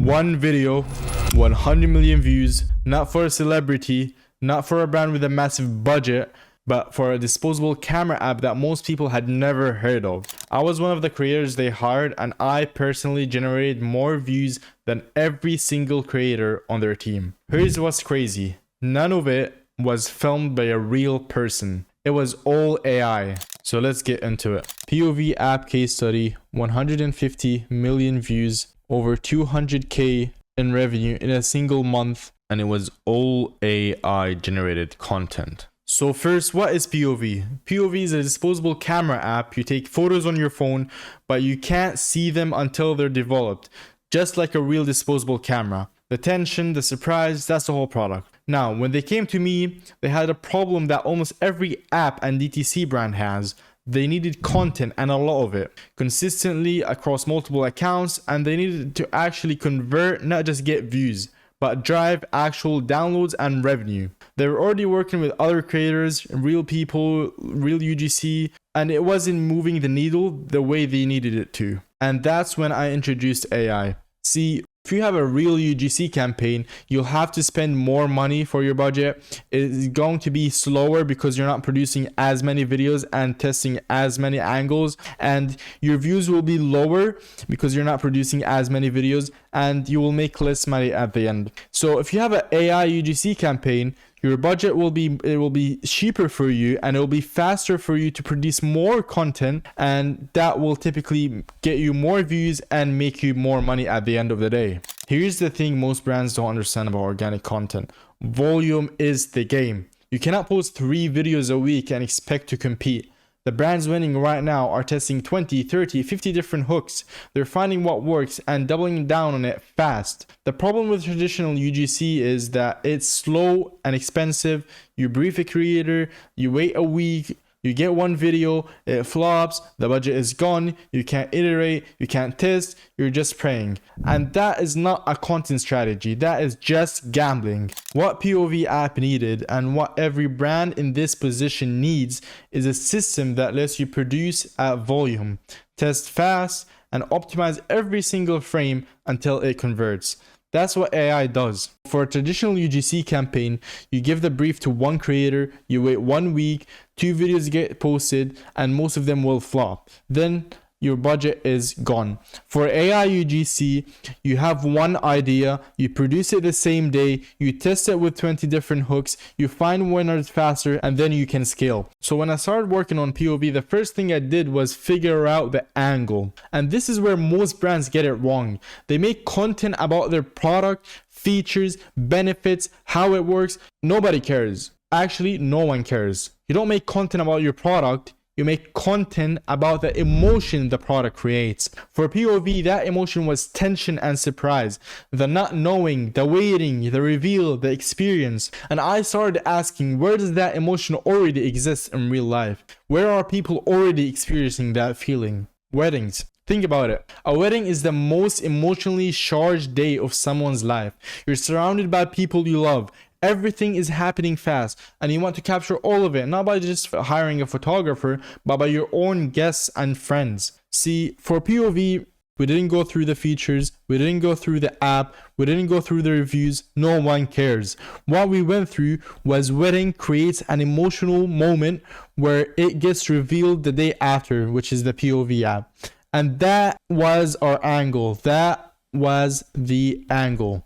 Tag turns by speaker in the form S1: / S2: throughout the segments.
S1: One video, 100 million views, not for a celebrity, not for a brand with a massive budget, but for a disposable camera app that most people had never heard of. I was one of the creators they hired, and I personally generated more views than every single creator on their team. Here's what's crazy. None of it was filmed by a real person. It was all AI. So let's get into it. POV app case study, 150 million views, over 200k in revenue in a single month, and it was all AI generated content. So first, what is POV? POV is a disposable camera app. You take photos on your phone, but you can't see them until they're developed, just like a real disposable camera. The tension, the surprise, that's the whole product. Now, when they came to me, they had a problem that almost every app and DTC brand has. They needed content, and a lot of it, consistently across multiple accounts, and they needed to actually convert, not just get views, but drive actual downloads and revenue. They were already working with other creators, real people, real UGC, and it wasn't moving the needle the way they needed it to. And that's when I introduced AI. See, if you have a real UGC campaign, you'll have to spend more money for your budget. It's going to be slower because you're not producing as many videos and testing as many angles, and your views will be lower because you're not producing as many videos, and you will make less money at the end. So if you have an AI UGC campaign, your budget will be cheaper for you, and it will be faster for you to produce more content, and that will typically get you more views and make you more money at the end of the day. Here's the thing most brands don't understand about organic content. Volume is the game. You cannot post 3 videos a week and expect to compete. The brands winning right now are testing 20, 30, 50 different hooks. They're finding what works and doubling down on it fast. The problem with traditional UGC is that it's slow and expensive. You brief a creator, you wait a week, you get one video, it flops, the budget is gone, you can't iterate, you can't test, you're just praying. And that is not a content strategy, that is just gambling. What POV app needed, and what every brand in this position needs, is a system that lets you produce at volume, test fast, and optimize every single frame until it converts. That's what AI does. For a traditional UGC campaign, you give the brief to one creator, you wait 1 week, 2 videos get posted, and most of them will flop. Then your budget is gone. For AI UGC, you have one idea, you produce it the same day, you test it with 20 different hooks, you find winners faster, and then you can scale. So when I started working on POV, the first thing I did was figure out the angle. And this is where most brands get it wrong. They make content about their product, features, benefits, how it works. Nobody cares. Actually, no one cares. You don't make content about your product. You make content about the emotion the product creates. For POV, that emotion was tension and surprise, the not knowing, the waiting, the reveal, the experience. And I started asking, where does that emotion already exist in real life? Where are people already experiencing that feeling? Weddings. Think about it. A wedding is the most emotionally charged day of someone's life. You're surrounded by people you love. Everything is happening fast, and you want to capture all of it, not by just hiring a photographer, but by your own guests and friends. See, for POV, we didn't go through the features, we didn't go through the app, we didn't go through the reviews. No one cares. What we went through was wedding creates an emotional moment where it gets revealed the day after, which is the POV app. And that was our angle. That was the angle.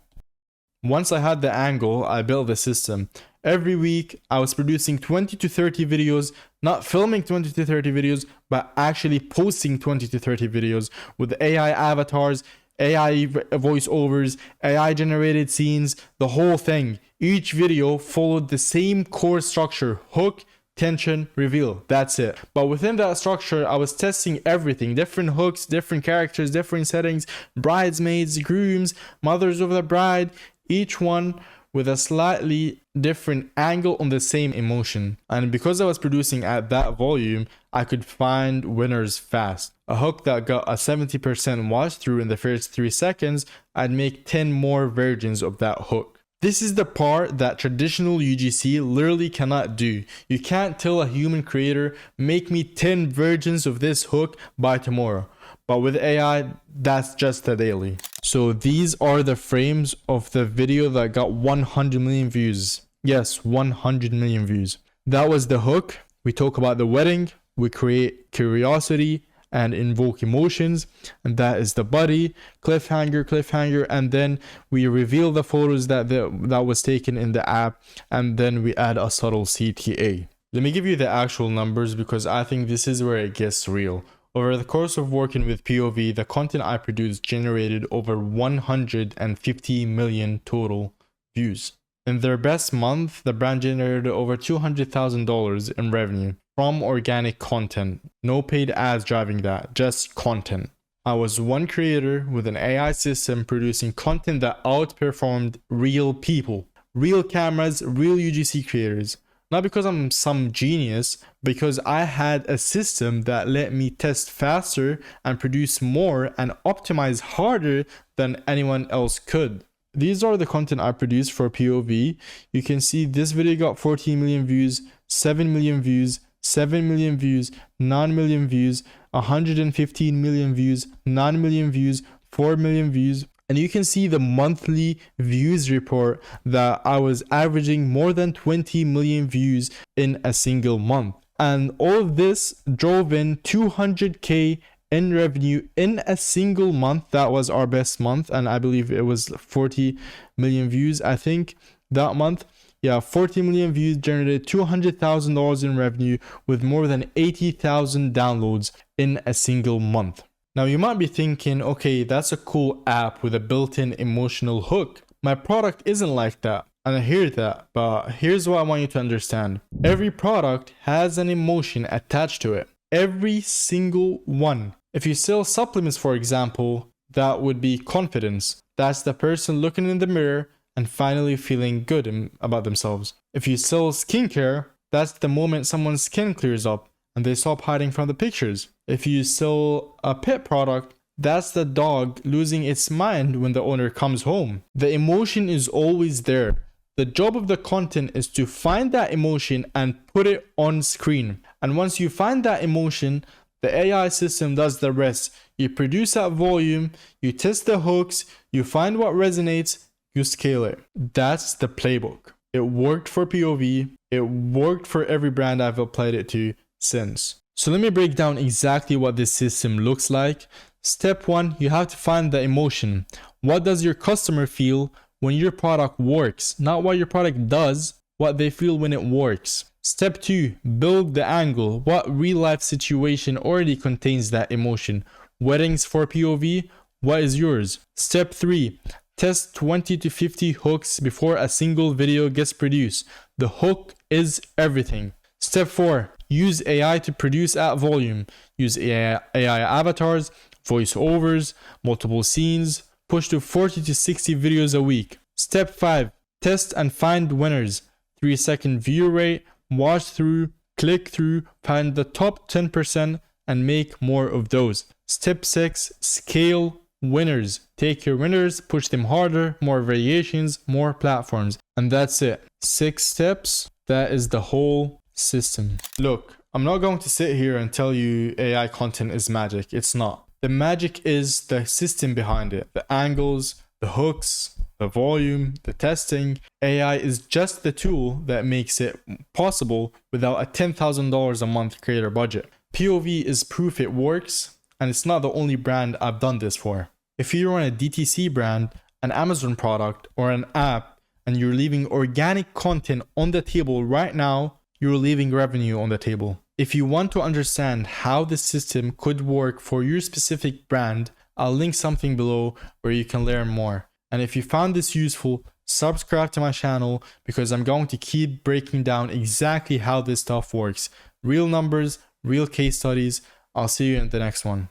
S1: Once I had the angle, I built the system. Every week, I was producing 20 to 30 videos, not filming 20 to 30 videos, but actually posting 20 to 30 videos with AI avatars, AI voiceovers, AI generated scenes, the whole thing. Each video followed the same core structure: hook, tension, reveal. That's it. But within that structure, I was testing everything: different hooks, different characters, different settings, bridesmaids, grooms, mothers of the bride, each one with a slightly different angle on the same emotion. And because I was producing at that volume, I could find winners fast. A hook that got a 70% watch through in the first 3 seconds, I'd make 10 more versions of that hook. This is the part that traditional UGC literally cannot do. You can't tell a human creator, make me 10 versions of this hook by tomorrow. But with AI, that's just the daily. So these are the frames of the video that got 100 million views. Yes, 100 million views. That was the hook. We talk about the wedding. We create curiosity and invoke emotions, and that is the body, cliffhanger, and then we reveal the photos that was taken in the app, and then we add a subtle CTA. Let me give you the actual numbers because I think this is where it gets real. Over the course of working with POV, the content I produced generated over 150 million total views. In their best month, the brand generated over $200,000 in revenue from organic content. No paid ads driving that, just content. I was one creator with an AI system producing content that outperformed real people, real cameras, real UGC creators. Not because I'm some genius, because I had a system that let me test faster and produce more and optimize harder than anyone else could. These are the content I produced for POV. You can see this video got 14 million views, 7 million views, 7 million views, 9 million views, 115 million views, 9 million views, 4 million views. And you can see the monthly views report that I was averaging more than 20 million views in a single month. And all of this drove in 200K in revenue in a single month. That was our best month. And I believe it was 40 million views, I think, that month. Yeah, 40 million views generated $200,000 in revenue with more than 80,000 downloads in a single month. Now you might be thinking, okay, that's a cool app with a built-in emotional hook. My product isn't like that. And I hear that, but here's what I want you to understand. Every product has an emotion attached to it. Every single one. If you sell supplements, for example, that would be confidence. That's the person looking in the mirror and finally feeling good about themselves. If you sell skincare, that's the moment someone's skin clears up and they stop hiding from the pictures. If you sell a pet product, that's the dog losing its mind when the owner comes home. The emotion is always there. The job of the content is to find that emotion and put it on screen. And once you find that emotion, the AI system does the rest. You produce that volume, you test the hooks, you find what resonates, you scale it. That's the playbook. It worked for POV. It worked for every brand I've applied it to since. So let me break down exactly what this system looks like. Step 1, you have to find the emotion. What does your customer feel when your product works? Not what your product does, what they feel when it works. Step 2, build the angle. What real life situation already contains that emotion? Weddings for POV? What is yours? Step 3, test 20 to 50 hooks before a single video gets produced. The hook is everything. Step 4, use AI to produce at volume. Use AI avatars, voiceovers, multiple scenes. Push to 40 to 60 videos a week. Step 5, test and find winners. 3-second view rate, watch through, click through, find the top 10% and make more of those. Step 6, scale winners. Take your winners, push them harder, more variations, more platforms. And that's it. 6 steps. That is the whole system. Look, I'm not going to sit here and tell you AI content is magic. It's not. The magic is the system behind it. The angles, the hooks, the volume, the testing. AI is just the tool that makes it possible without a $10,000 a month creator budget. POV is proof it works, and it's not the only brand I've done this for. If you run a DTC brand, an Amazon product, or an app, and you're leaving organic content on the table right now, you're leaving revenue on the table. If you want to understand how the system could work for your specific brand, I'll link something below where you can learn more. And if you found this useful, subscribe to my channel because I'm going to keep breaking down exactly how this stuff works. Real numbers, real case studies. I'll see you in the next one.